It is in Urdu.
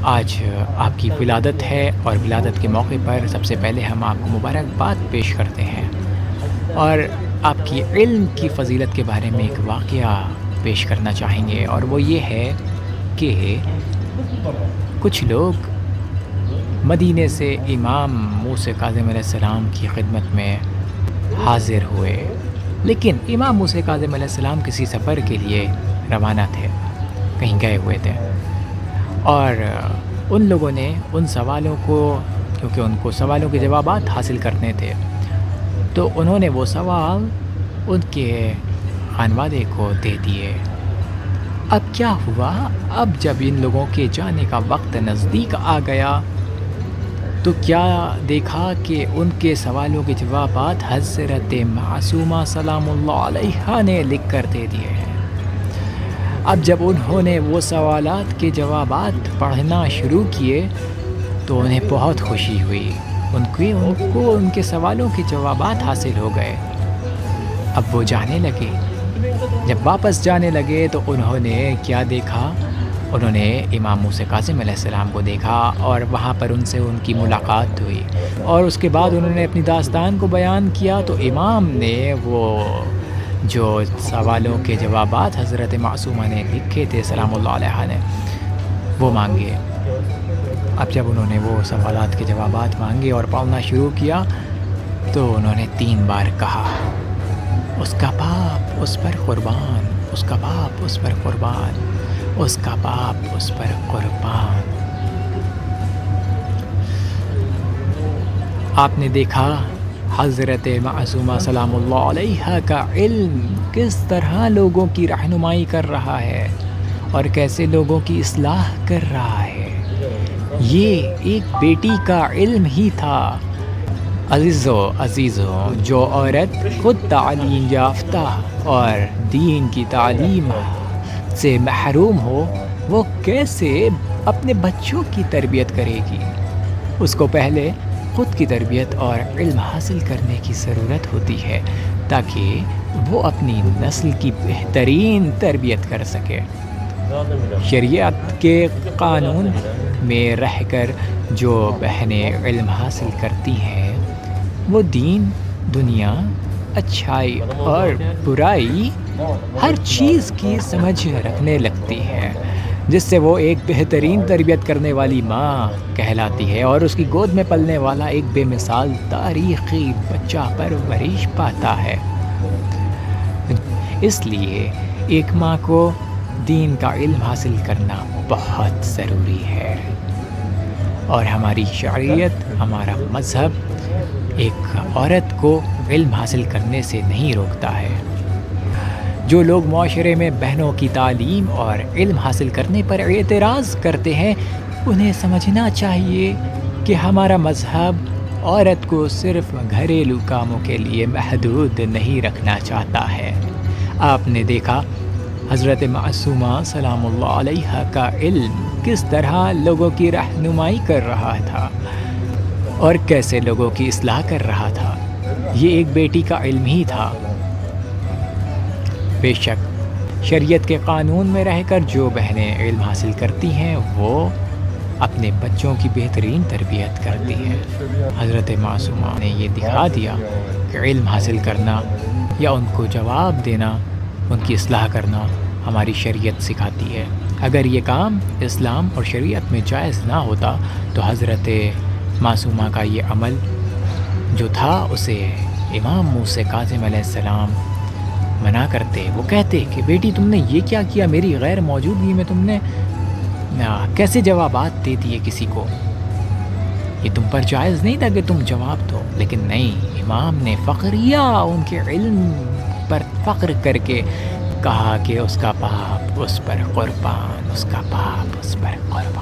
آج آپ کی ولادت ہے اور ولادت کے موقع پر سب سے پہلے ہم آپ کو مبارکباد پیش کرتے ہیں اور آپ کی علم کی فضیلت کے بارے میں ایک واقعہ پیش کرنا چاہیں گے، اور وہ یہ ہے کہ کچھ لوگ مدینے سے امام موسیٰ کاظم علیہ السلام کی خدمت میں حاضر ہوئے، لیکن امام موسیٰ کاظم علیہ السلام کسی سفر کے لیے روانہ تھے، کہیں گئے ہوئے تھے، اور ان لوگوں نے ان سوالوں کو، کیونکہ ان کو سوالوں کے جوابات حاصل کرنے تھے، تو انہوں نے وہ سوال ان کے خانوادے کو دے دیے۔ اب کیا ہوا؟ اب جب ان لوگوں کے جانے کا وقت نزدیک آ گیا تو کیا دیکھا کہ ان کے سوالوں کے جوابات حضرت معصومہ سلام اللہ علیہا نے لکھ کر دے دیے ہیں۔ اب جب انہوں نے وہ سوالات کے جوابات پڑھنا شروع کیے تو انہیں بہت خوشی ہوئی، ان کو ان کے سوالوں کے جوابات حاصل ہو گئے۔ اب وہ جانے لگے، جب واپس جانے لگے تو انہوں نے کیا دیکھا؟ انہوں نے امام موسیٰ کاظم علیہ السلام کو دیکھا اور وہاں پر ان سے ان کی ملاقات ہوئی، اور اس کے بعد انہوں نے اپنی داستان کو بیان کیا تو امام نے وہ جو سوالوں کے جوابات حضرت معصومہ نے لکھے تھے سلام اللہ علیہ نے، وہ مانگے۔ اب جب انہوں نے وہ سوالات کے جوابات مانگے اور پڑھنا شروع کیا تو انہوں نے 3 بار کہا، اس کا باپ اس پر قربان، اس کا باپ اس پر قربان، اس کا باپ اس پر قربان۔ آپ نے دیکھا حضرت معصومہ سلام اللہ علیہ کا علم کس طرح لوگوں کی رہنمائی کر رہا ہے اور کیسے لوگوں کی اصلاح کر رہا ہے۔ یہ ایک بیٹی کا علم ہی تھا۔ عزیزو، جو عورت خود تعلیم یافتہ اور دین کی تعلیم سے محروم ہو، وہ کیسے اپنے بچوں کی تربیت کرے گی؟ اس کو پہلے خود کی تربیت اور علم حاصل کرنے کی ضرورت ہوتی ہے تاکہ وہ اپنی نسل کی بہترین تربیت کر سکے۔ شریعت کے قانون میں رہ کر جو بہنیں علم حاصل کرتی ہیں وہ دین، دنیا، اچھائی اور برائی ہر چیز کی سمجھ رکھنے لگتی ہیں، جس سے وہ ایک بہترین تربیت کرنے والی ماں کہلاتی ہے اور اس کی گود میں پلنے والا ایک بے مثال تاریخی بچہ پرورش پاتا ہے۔ اس لیے ایک ماں کو دین کا علم حاصل کرنا بہت ضروری ہے، اور ہماری شریعت، ہمارا مذہب ایک عورت کو علم حاصل کرنے سے نہیں روکتا ہے۔ جو لوگ معاشرے میں بہنوں کی تعلیم اور علم حاصل کرنے پر اعتراض کرتے ہیں، انہیں سمجھنا چاہیے کہ ہمارا مذہب عورت کو صرف گھریلو کاموں کے لیے محدود نہیں رکھنا چاہتا ہے۔ آپ نے دیکھا حضرت معصومہ سلام اللہ علیہ کا علم کس طرح لوگوں کی رہنمائی کر رہا تھا اور کیسے لوگوں کی اصلاح کر رہا تھا۔ یہ ایک بیٹی کا علم ہی تھا۔ بے شک شریعت کے قانون میں رہ کر جو بہنیں علم حاصل کرتی ہیں وہ اپنے بچوں کی بہترین تربیت کرتی ہیں۔ حضرت معصومہ نے یہ دکھا دیا کہ علم حاصل کرنا یا ان کو جواب دینا، ان کی اصلاح کرنا ہماری شریعت سکھاتی ہے۔ اگر یہ کام اسلام اور شریعت میں جائز نہ ہوتا تو حضرت معصومہ کا یہ عمل جو تھا اسے امام موسیٰ کاظم علیہ السلام منع کرتے۔ وہ کہتے کہ بیٹی تم نے یہ کیا کیا، میری غیر موجودگی میں تم نے کیسے جوابات دے دیے کسی کو؟ یہ تم پر جائز نہیں تھا کہ تم جواب دو، لیکن نہیں، امام نے فخریہ ان کے علم پر فخر کر کے کہا کہ اس کا باپ اس پر قربان، اس کا باپ اس پر قربان۔